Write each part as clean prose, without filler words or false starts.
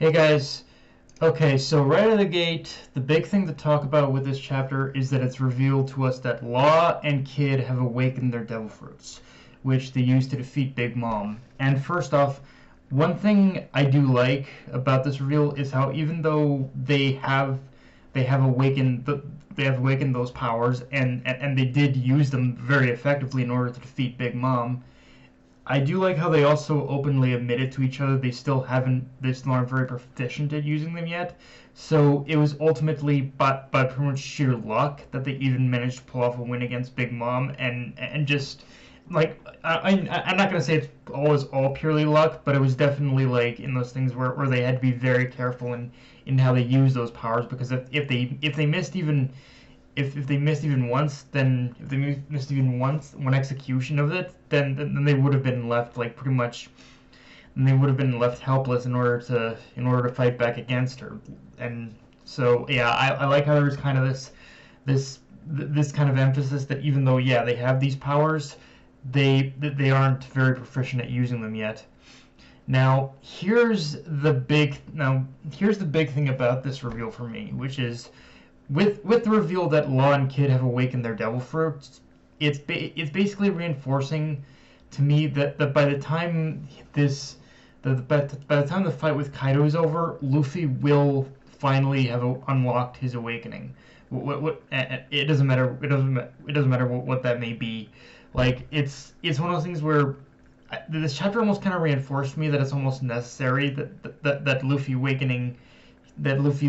Hey guys, okay, so right out of the gate, the big thing to talk about with this chapter is that it's revealed to us that Law and Kid have awakened their devil fruits, which they use to defeat Big Mom. And first off, one thing I do like about this reveal is how even though they have awakened those powers and they did use them very effectively in order to defeat Big Mom. I do like how they also openly admitted to each other they still aren't very proficient at using them yet. So it was ultimately by pretty much sheer luck that they even managed to pull off a win against Big Mom, and just like I'm not gonna say it's always all purely luck, but it was definitely like in those things where they had to be very careful in how they use those powers, because if they missed even if they missed even once, then if they missed even once one execution of it, then they would have been left like pretty much, and they would have been left helpless in order to fight back against her. And so yeah, I like how there's kind of this kind of emphasis that even though they have these powers, they aren't very proficient at using them yet. Here's the big thing about this reveal for me, which is with the reveal that Law and Kid have awakened their devil fruits. It's basically reinforcing to me that by the time the fight with Kaido is over, Luffy will finally have unlocked his awakening. It doesn't matter. It doesn't matter what that may be. Like it's one of those things where this chapter almost kind of reinforced me that it's almost necessary that Luffy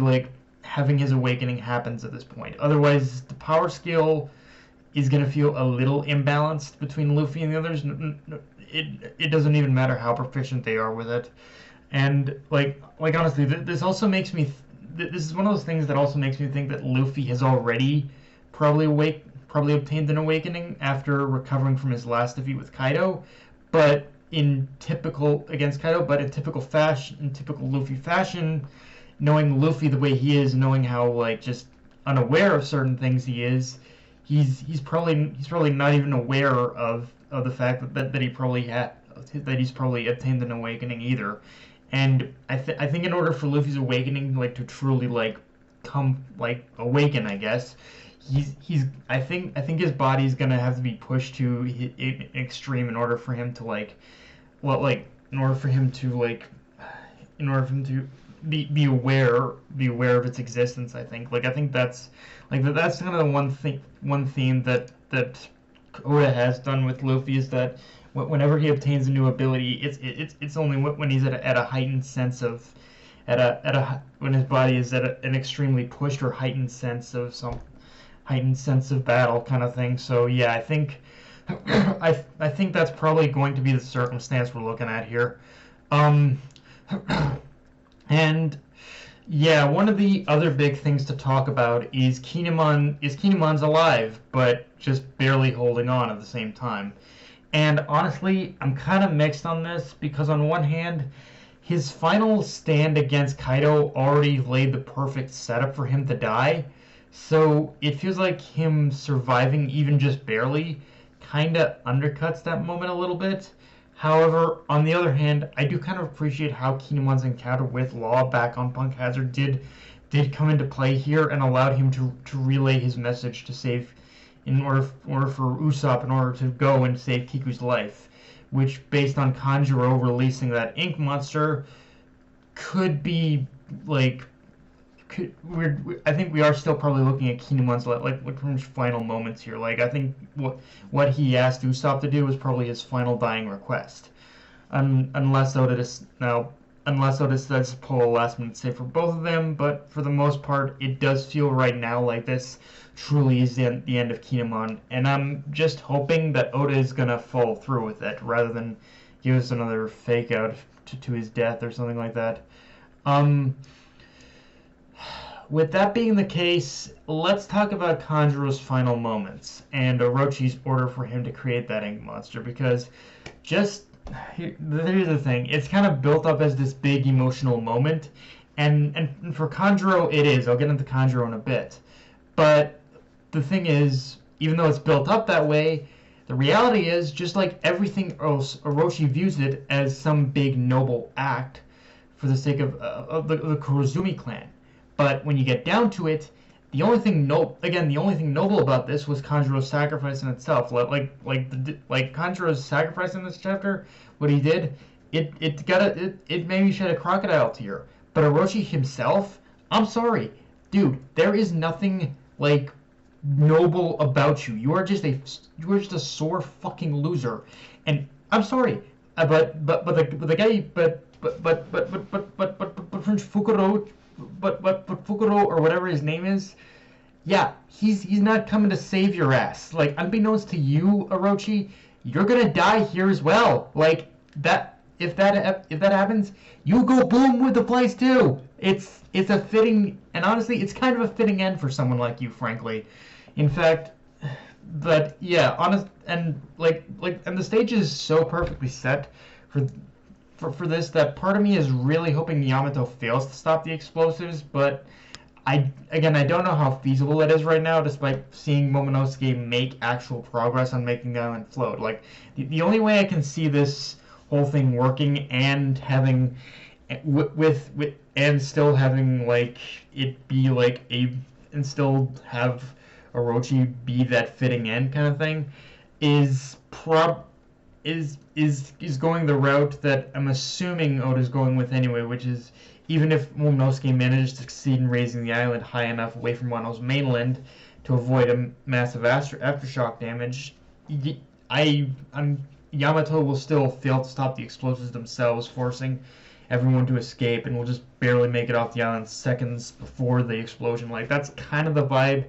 like having his awakening happens at this point. Otherwise, the power scale is going to feel a little imbalanced between Luffy and the others. It doesn't even matter how proficient they are with it. And like honestly, this also makes me. This is one of those things that also makes me think that Luffy has already probably obtained an awakening after recovering from his last defeat with Kaido, but in typical Luffy fashion, knowing Luffy the way he is, knowing how like just unaware of certain things he is, he's probably not even aware of the fact that he's probably obtained an awakening either. And I think in order for Luffy's awakening like to truly like come like awaken, I guess I think his body's gonna have to be pushed to an extreme in order for him to like in order for him to be aware of its existence. I think that's kind of the one theme that Oda has done with Luffy, is that whenever he obtains a new ability, it's only when he's at a heightened sense of when his body is at an extremely pushed or heightened sense of battle kind of thing. So yeah, I think I think that's probably going to be the circumstance we're looking at here. And yeah, one of the other big things to talk about is Kinemon's alive, but just barely holding on at the same time. And honestly, I'm kind of mixed on this, because on one hand, his final stand against Kaido already laid the perfect setup for him to die. So it feels like him surviving even just barely kind of undercuts that moment a little bit. However, on the other hand, I do kind of appreciate how Kinemon's encounter with Law back on Punk Hazard did come into play here and allowed him to relay his message to save, in order for Usopp in order to go and save Kiku's life, which, based on Kanjuro releasing that ink monster, could be like I think we are still probably looking at Kinemon's like pretty much final moments here. Like I think what he asked Usopp to do was probably his final dying request, unless Oda decides to pull a last minute save for both of them. But for the most part, it does feel right now like this truly is the end of Kinemon, and I'm just hoping that Oda is gonna follow through with it rather than give us another fake out to his death or something like that. With that being the case, let's talk about Kanjuro's final moments and Orochi's order for him to create that ink monster, because here's the thing, it's kind of built up as this big emotional moment, and for Kanjuro it is. I'll get into Kanjuro in a bit. But the thing is, even though it's built up that way, the reality is, just like everything else, Orochi views it as some big noble act for the sake of the Kurozumi clan. But when you get down to it, the only thing noble about this was Kanjuro's sacrifice in itself. Like Kanjuro's sacrifice in this chapter, what he did, it made me shed a crocodile tear. But Orochi himself, I'm sorry, dude, there is nothing like noble about you. You are just a sore fucking loser. And I'm sorry, but the guy Fukuro, but Fukuro or whatever his name is, yeah, he's not coming to save your ass. Like, unbeknownst to you, Orochi, you're gonna die here as well. Like that. If that happens, you go boom with the place too. It's a fitting, and honestly, it's kind of a fitting end for someone like you, frankly. In fact, but yeah, and the stage is so perfectly set for this that part of me is really hoping Yamato fails to stop the explosives, but I don't know how feasible it is right now, despite seeing Momonosuke make actual progress on making the island float. Like, the only way I can see this whole thing working and having and still having like it be like and still have Orochi be that fitting end kind of thing is going the route that I'm assuming Oda's going with anyway, which is even if Momonosuke manages to succeed in raising the island high enough away from Wano's mainland to avoid a massive aftershock damage, Yamato will still fail to stop the explosives themselves, forcing everyone to escape, and will just barely make it off the island seconds before the explosion. Like, that's kind of the vibe.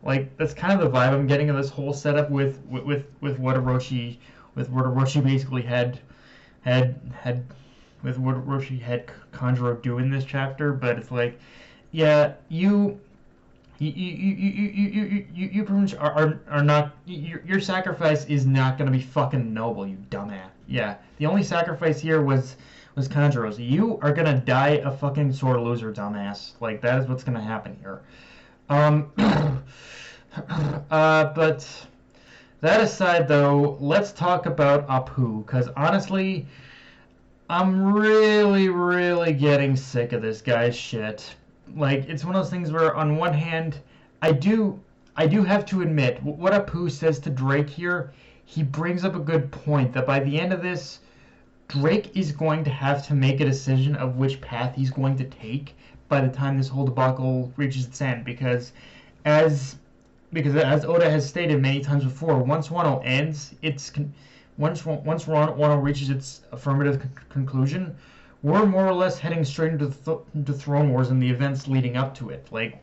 I'm getting of this whole setup with what Orochi basically had Kanjuro do in this chapter. But it's like, yeah, you pretty much are not, your sacrifice is not gonna be fucking noble, you dumbass. Yeah, the only sacrifice here was Kanjuro's. You are gonna die a fucking sore loser, dumbass. Like, that is what's gonna happen here. But that aside, though, let's talk about Apu, because honestly, I'm really, really getting sick of this guy's shit. Like, it's one of those things where, on one hand, I do have to admit, what Apu says to Drake here, he brings up a good point, that by the end of this, Drake is going to have to make a decision of which path he's going to take by the time this whole debacle reaches its end, because as Oda has stated many times before, once Wano ends, once Wano reaches its affirmative conclusion, we're more or less heading straight into Throne Wars and the events leading up to it. Like,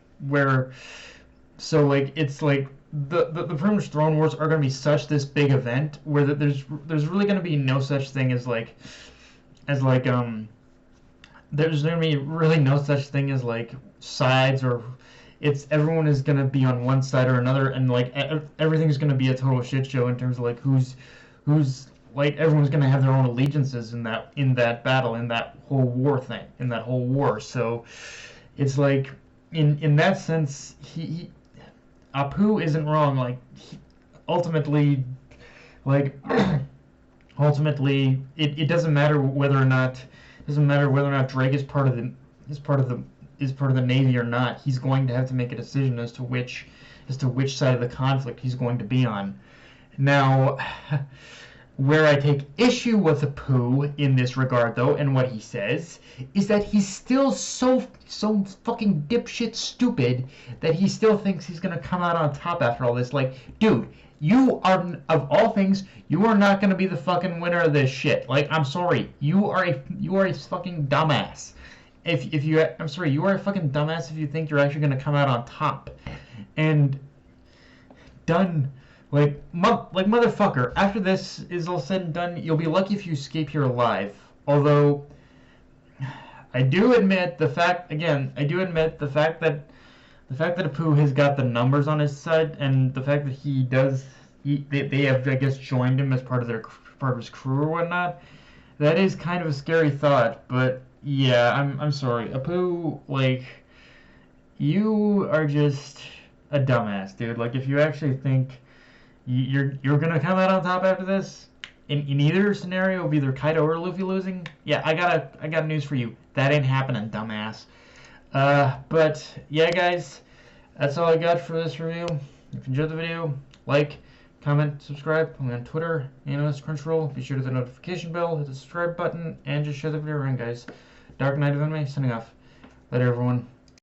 it's like the pretty much Throne Wars are going to be such this big event where there's really going to be no such thing as there's going to be really no such thing as like sides, or everyone is going to be on one side or another, and like everything's going to be a total shit show in terms of like who's like, everyone's going to have their own allegiances in that battle, in that whole war. So it's like, in that sense, Apu isn't wrong. Like, ultimately, it doesn't matter whether or not Drake is part of the Navy or not. He's going to have to make a decision as to which side of the conflict he's going to be on. Now, where I take issue with Apu in this regard, though, and what he says, is that he's still so fucking dipshit stupid that he still thinks he's gonna come out on top after all this. Like, dude, you are, of all things, you are not gonna be the fucking winner of this shit. Like, I'm sorry, you are a fucking dumbass. I'm sorry, you are a fucking dumbass if you think you're actually gonna come out on top. And done. Like, motherfucker, after this is all said and done, you'll be lucky if you escape here alive. Although, I do admit the fact that Apu has got the numbers on his side, and the fact that they have, I guess, joined him as part of his crew or whatnot, that is kind of a scary thought. But yeah, I'm sorry, Apu, like, you are just a dumbass, dude. Like, if you actually think you're gonna come out on top after this, in either scenario of either Kaido or Luffy losing, yeah, I got news for you. That ain't happening, dumbass. But yeah, guys, that's all I got for this review. If you enjoyed the video, like, comment, subscribe. I'm on Twitter and on Crunchyroll. Be sure to hit the notification bell, hit the subscribe button, and just share the video around, guys. Dark Knight of Anime, signing off. Later, everyone.